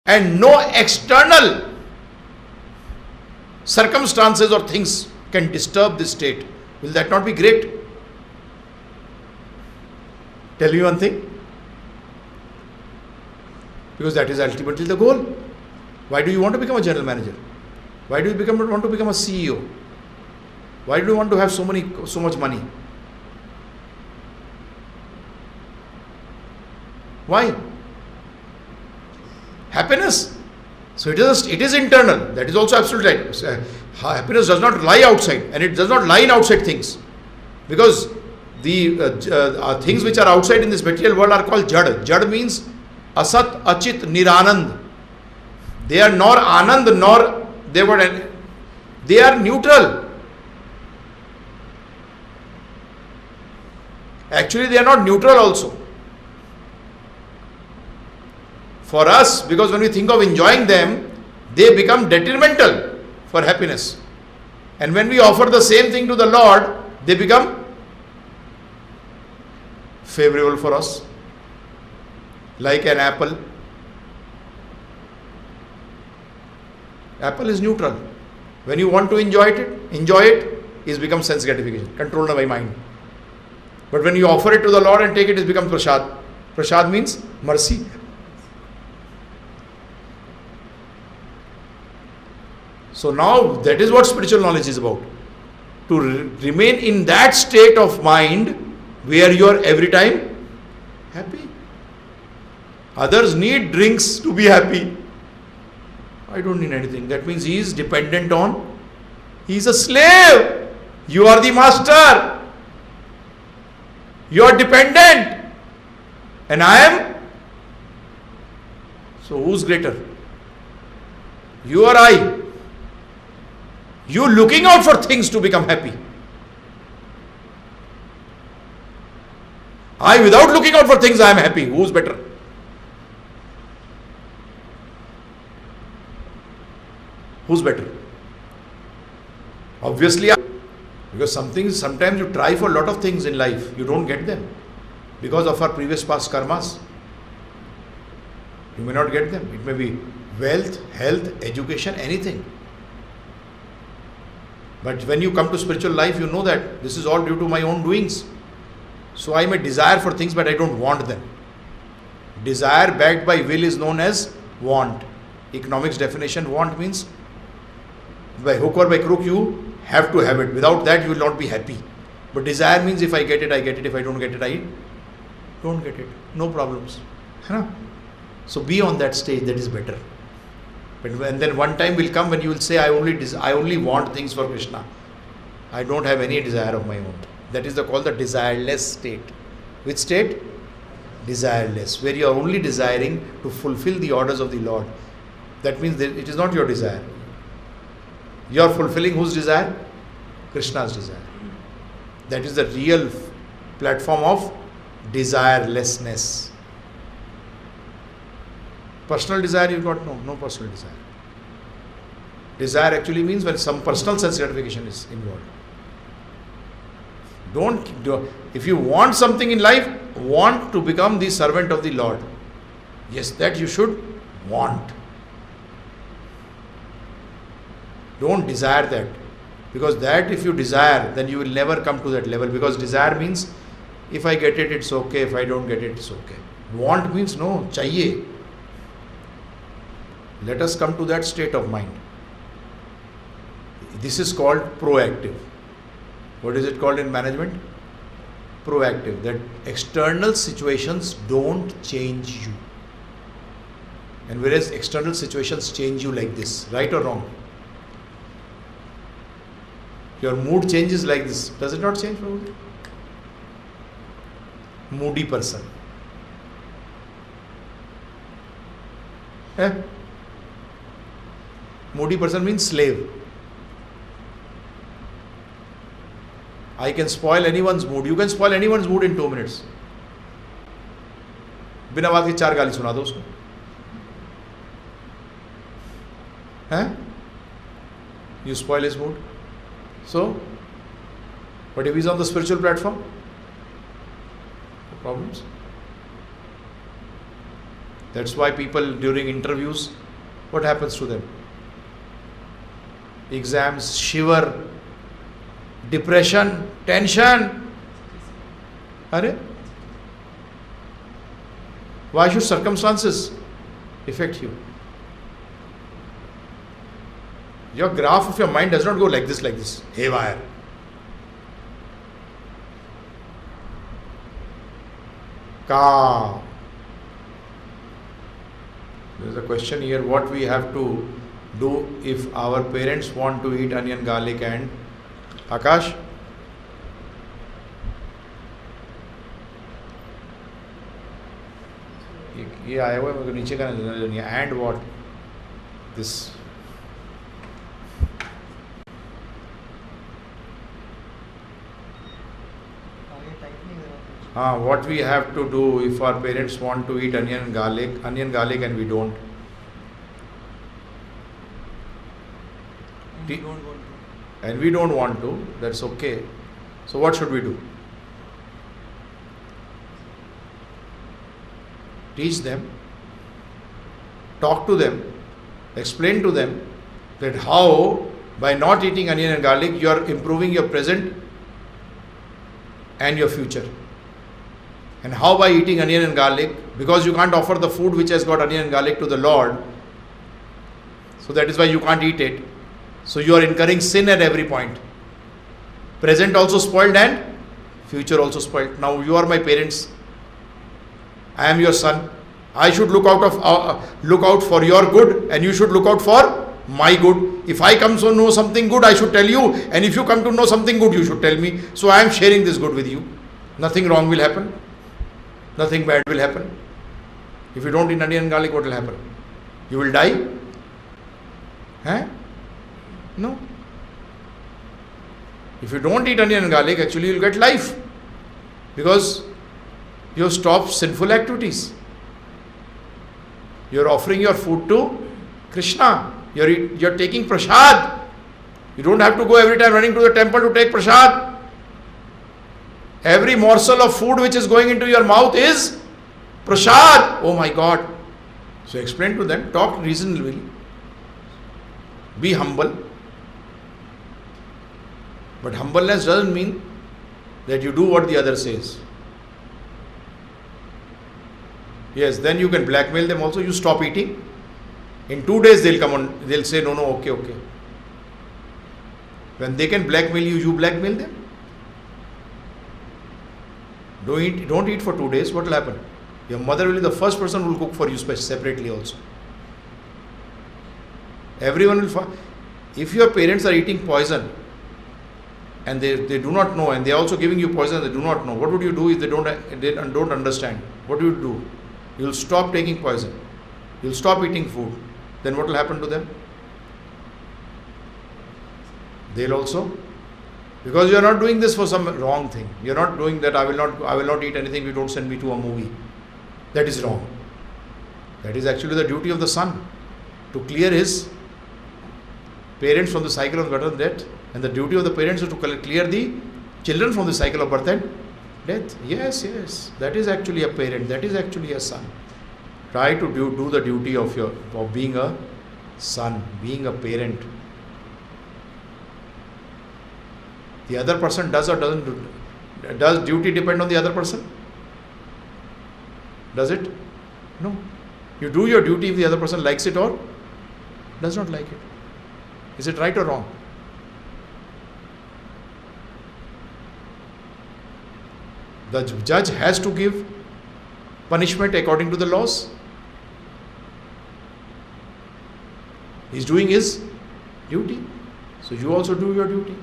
and no external circumstances or things can disturb this state, will that not be great? Tell me one thing. Because that is ultimately the goal. Why do you want to become a general manager? Why do you want to become a CEO? Why do you want to have so much money? Why? Happiness. So it is internal. That is also absolutely right. Happiness does not lie outside, and it does not lie in outside things, because the things which are outside in this material world are called jad. Jad means asat, achit, niranand. They are nor anand nor they are neutral. Actually, they are not neutral also. For us, because when we think of enjoying them, they become detrimental for happiness. And when we offer the same thing to the Lord, they become favorable for us. Like an apple. Apple is neutral. When you want to enjoy it is become sense gratification, controlled by mind. But when you offer it to the Lord and take it, it becomes prasad. Prasad means mercy. So now that is what spiritual knowledge is about. To remain in that state of mind where you are every time happy. Others need drinks to be happy. I don't need anything. That means he is dependent on, he is a slave. You are the master. You are dependent. And I am. So who's greater? You or I? You looking out for things to become happy. I, without looking out for things, I am happy. Who's better? Who's better? Obviously, because sometimes you try for a lot of things in life, you don't get them because of our previous past karmas. You may not get them. It may be wealth, health, education, anything. But when you come to spiritual life, you know that this is all due to my own doings. So I may desire for things, but I don't want them. Desire backed by will is known as want. Economics definition, want means by hook or by crook you have to have it. Without that you will not be happy. But desire means if I get it, I get it. If I don't get it, I don't get it. No problems. So be on that stage, that is better. And then one time will come when you will say, I only want things for Krishna. I don't have any desire of my own. That is called the desireless state. Which state? Desireless. Where you are only desiring to fulfill the orders of the Lord. That means that it is not your desire. You are fulfilling whose desire? Krishna's desire. That is the real platform of desirelessness. Personal desire you got? No personal desire. Desire actually means when some personal sense gratification is involved. If you want something in life, want to become the servant of the Lord. Yes, that you should want. Don't desire that. Because that if you desire, then you will never come to that level. Because desire means, if I get it, it's okay. If I don't get it, it's okay. Want means no, chahiye. Let us come to that state of mind. This is called proactive. What is it called in management? Proactive. That external situations don't change you. And whereas external situations change you like this, right or wrong? Your mood changes like this. Does it not change? Moody person. Moody person means slave. I can spoil anyone's mood. You can spoil anyone's mood in 2 minutes. बिना बात के 4 गाली सुना दो उसको. You spoil his mood. So, but if he's on the spiritual platform, no problems. That's why people during interviews, what happens to them? Exams, shiver, depression, tension. Are? Why should circumstances affect you? Your graph of your mind does not go like this, haywire. Ka. There is a question here, what we have to do if our parents want to eat onion, garlic and Akash? ये आया हुआ है मेरे को नीचे का नजर नहीं है. And what? This. What we have to do if our parents want to eat onion, garlic and we don't. And we don't want to, that's okay. So what should we do? Teach them, talk to them, explain to them that how by not eating onion and garlic you are improving your present and your future. And how by eating onion and garlic, because you can't offer the food which has got onion and garlic to the Lord, so that is why you can't eat it. So you are incurring sin at every point. Present also spoiled and future also spoiled. Now you are my parents. I am your son. I should look out for your good, and you should look out for my good. If I come to know something good, I should tell you, and if you come to know something good, you should tell me. So I am sharing this good with you. Nothing wrong will happen. Nothing bad will happen. If you don't eat onion and garlic, what will happen? You will die? No. If you don't eat onion and garlic, actually you will get life. Because you have stopped sinful activities. You are offering your food to Krishna. You are taking prasad. You don't have to go every time running to the temple to take prasad. Every morsel of food which is going into your mouth is prasad. Oh my God. So explain to them, talk reasonably. Be humble. But humbleness doesn't mean that you do what the other says. Yes, then you can blackmail them also. You stop eating. In 2 days they'll come on, they'll say, no, okay. When they can blackmail you, you blackmail them. Don't eat for 2 days, what will happen? Your mother will be the first person who will cook for you separately also. Everyone will if your parents are eating poison and they do not know, and they are also giving you poison, they do not know, what would you do if they don't understand? What do you do? You will stop taking poison. You will stop eating food. Then what will happen to them? They'll also, because you are not doing this for some wrong thing. You are not doing that. I will not eat anything if you don't send me to a movie. That is wrong. That is actually the duty of the son, to clear his parents from the cycle of birth and death. And the duty of the parents is to clear the children from the cycle of birth and death. Yes. That is actually a parent. That is actually a son. Try to do the duty of being a son, being a parent. The other person does or doesn't do. Does duty depend on the other person? Does it? No. You do your duty if the other person likes it or does not like it. Is it right or wrong? The judge has to give punishment according to the laws. He is doing his duty. So you also do your duty.